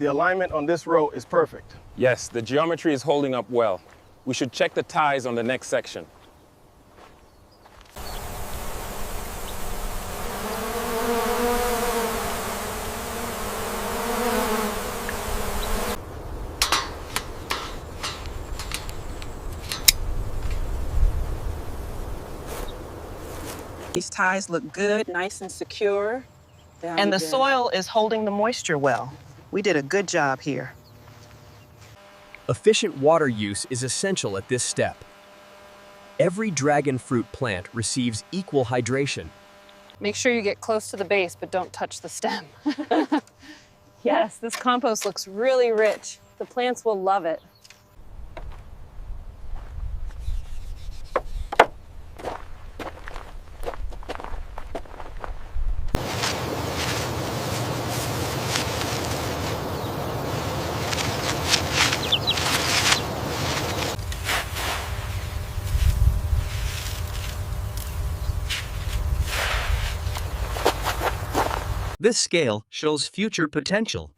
The alignment on this row is perfect. Yes, the geometry is holding up well. We should check the ties on the next section. These ties look good, nice and secure. And the soil is holding the moisture well. We did a good job here. Efficient water use is essential at this step. Every dragon fruit plant receives equal hydration. Make sure you get close to the base, but don't touch the stem. Yes, this compost looks really rich. The plants will love it. This scale shows future potential.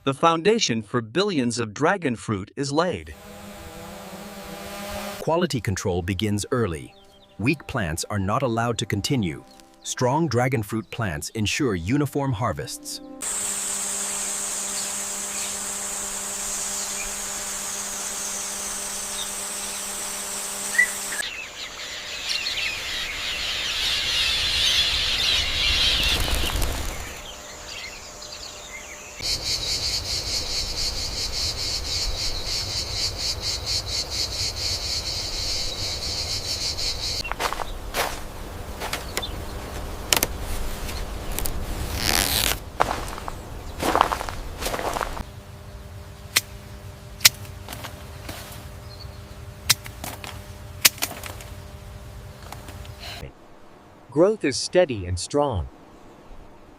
The foundation for billions of dragon fruit is laid. Quality control begins early. Weak plants are not allowed to continue. Strong dragon fruit plants ensure uniform harvests. Growth is steady and strong.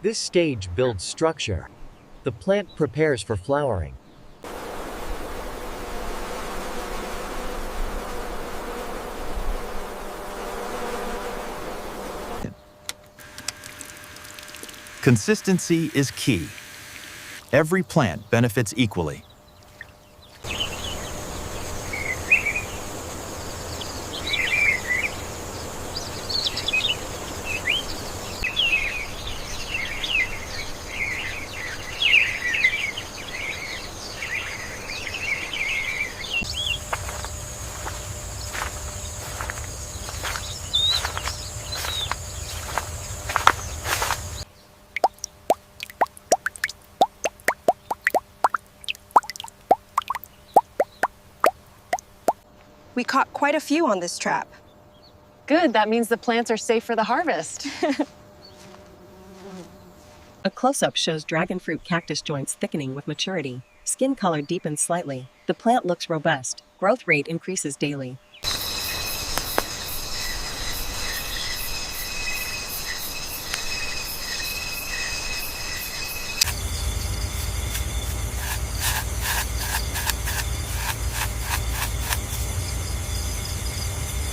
This stage builds structure. The plant prepares for flowering. Consistency is key. Every plant benefits equally. We caught quite a few on this trap. Good, that means the plants are safe for the harvest. A close-up shows dragon fruit cactus joints thickening with maturity. Skin color deepens slightly. The plant looks robust. Growth rate increases daily.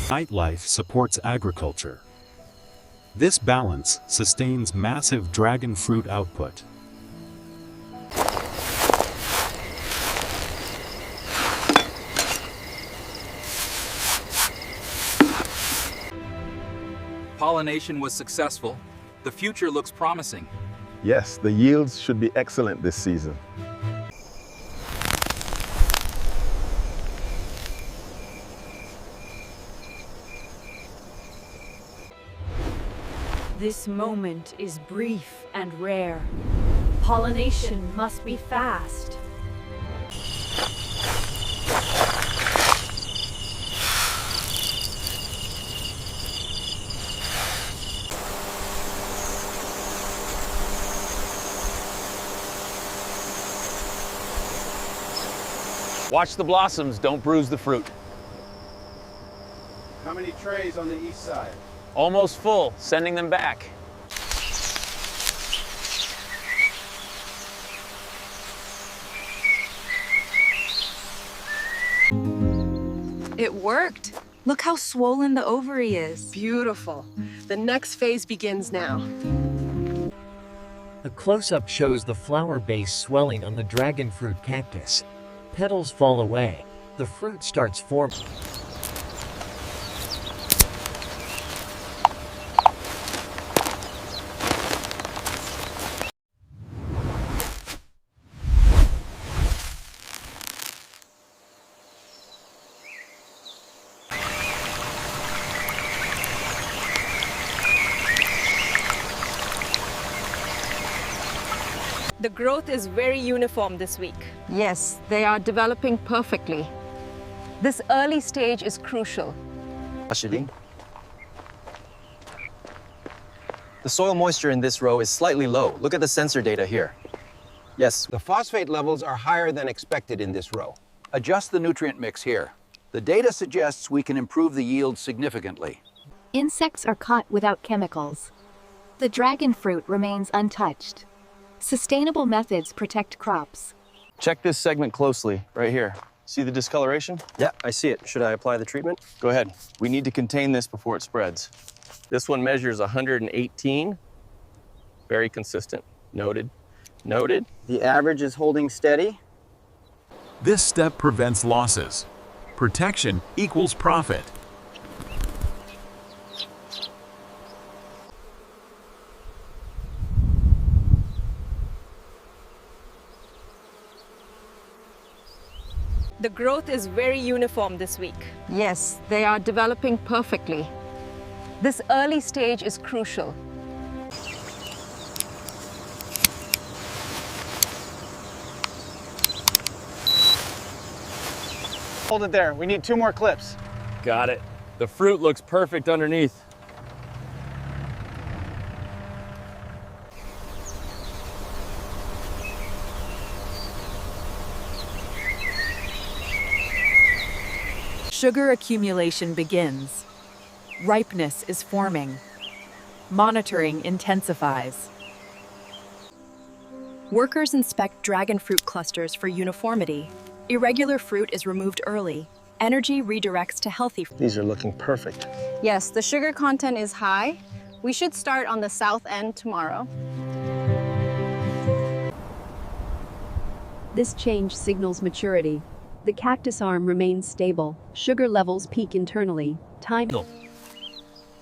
Nightlife supports agriculture. This balance sustains massive dragon fruit output. Pollination was successful. The future looks promising. Yes, the yields should be excellent this season. This moment is brief and rare. Pollination must be fast. Watch the blossoms, don't bruise the fruit. How many trays on the east side? Almost full, sending them back. It worked. Look how swollen the ovary is. Beautiful. The next phase begins now. A close-up shows the flower base swelling on the dragon fruit cactus. Petals fall away. The fruit starts forming. The growth is very uniform this week. Yes, they are developing perfectly. This early stage is crucial. The soil moisture in this row is slightly low. Look at the sensor data here. Yes. The phosphate levels are higher than expected in this row. Adjust the nutrient mix here. The data suggests we can improve the yield significantly. Insects are caught without chemicals. The dragon fruit remains untouched. Sustainable methods protect crops. Check this segment closely, right here. See the discoloration? Yeah, I see it. Should I apply the treatment? Go ahead. We need to contain this before it spreads. This one measures 118. Very consistent. Noted. Noted. The average is holding steady. This step prevents losses. Protection equals profit. The growth is very uniform this week. Yes, they are developing perfectly. This early stage is crucial. Hold it there. We need 2 more clips. Got it. The fruit looks perfect underneath. Sugar accumulation begins. Ripeness is forming. Monitoring intensifies. Workers inspect dragon fruit clusters for uniformity. Irregular fruit is removed early. Energy redirects to healthy fruit. These are looking perfect. Yes, the sugar content is high. We should start on the south end tomorrow. This change signals maturity. The cactus arm remains stable. Sugar levels peak internally. Time.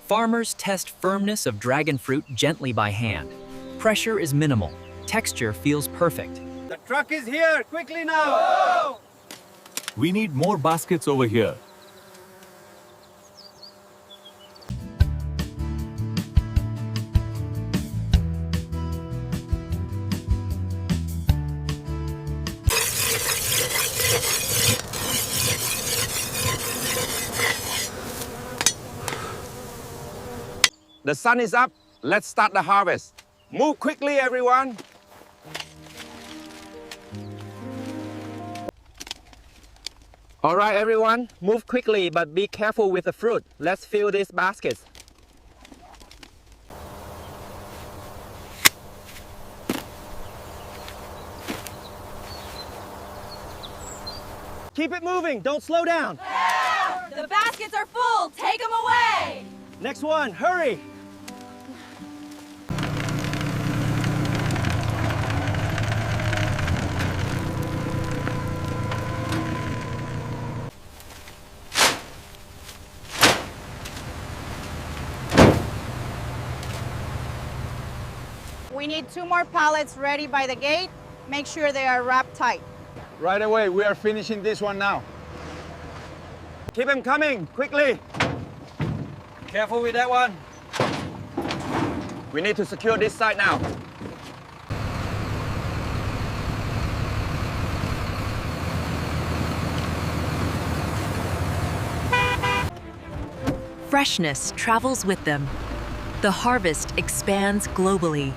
Farmers test firmness of dragon fruit gently by hand. Pressure is minimal. Texture feels perfect. The truck is here. Quickly now. Whoa! We need more baskets over here. The sun is up. Let's start the harvest. Move quickly, everyone. All right, everyone. Move quickly, but be careful with the fruit. Let's fill these baskets. Keep it moving. Don't slow down. The baskets are full. Take them away. Next one. Hurry. We need 2 more pallets ready by the gate. Make sure they are wrapped tight. Right away. We are finishing this one now. Keep them coming, quickly. Careful with that one. We need to secure this side now. Freshness travels with them. The harvest expands globally.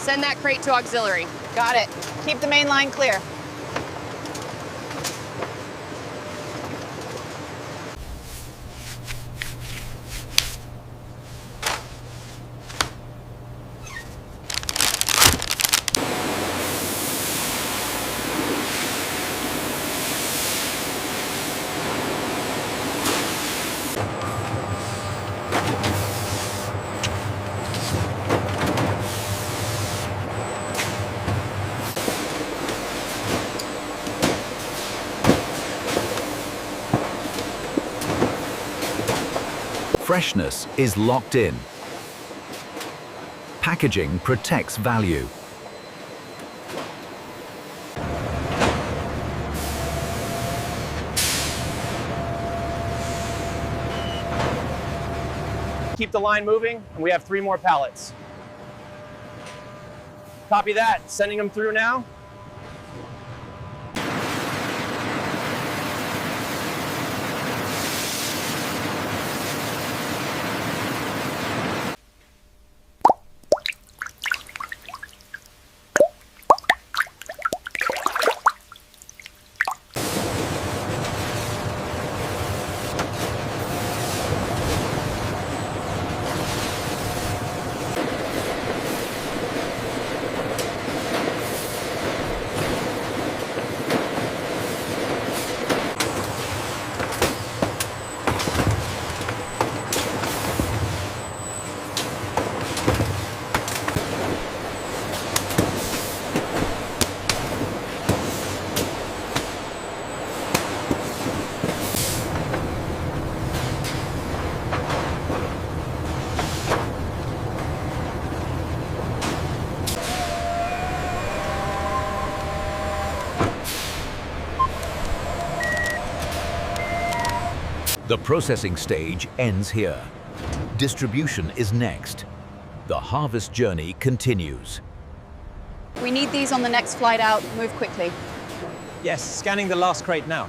Send that crate to auxiliary. Got it. Keep the main line clear. Freshness is locked in. Packaging protects value. Keep the line moving, and we have 3 more pallets. Copy that. Sending them through now. The processing stage ends here. Distribution is next. The harvest journey continues. We need these on the next flight out. Move quickly. Yes, scanning the last crate now.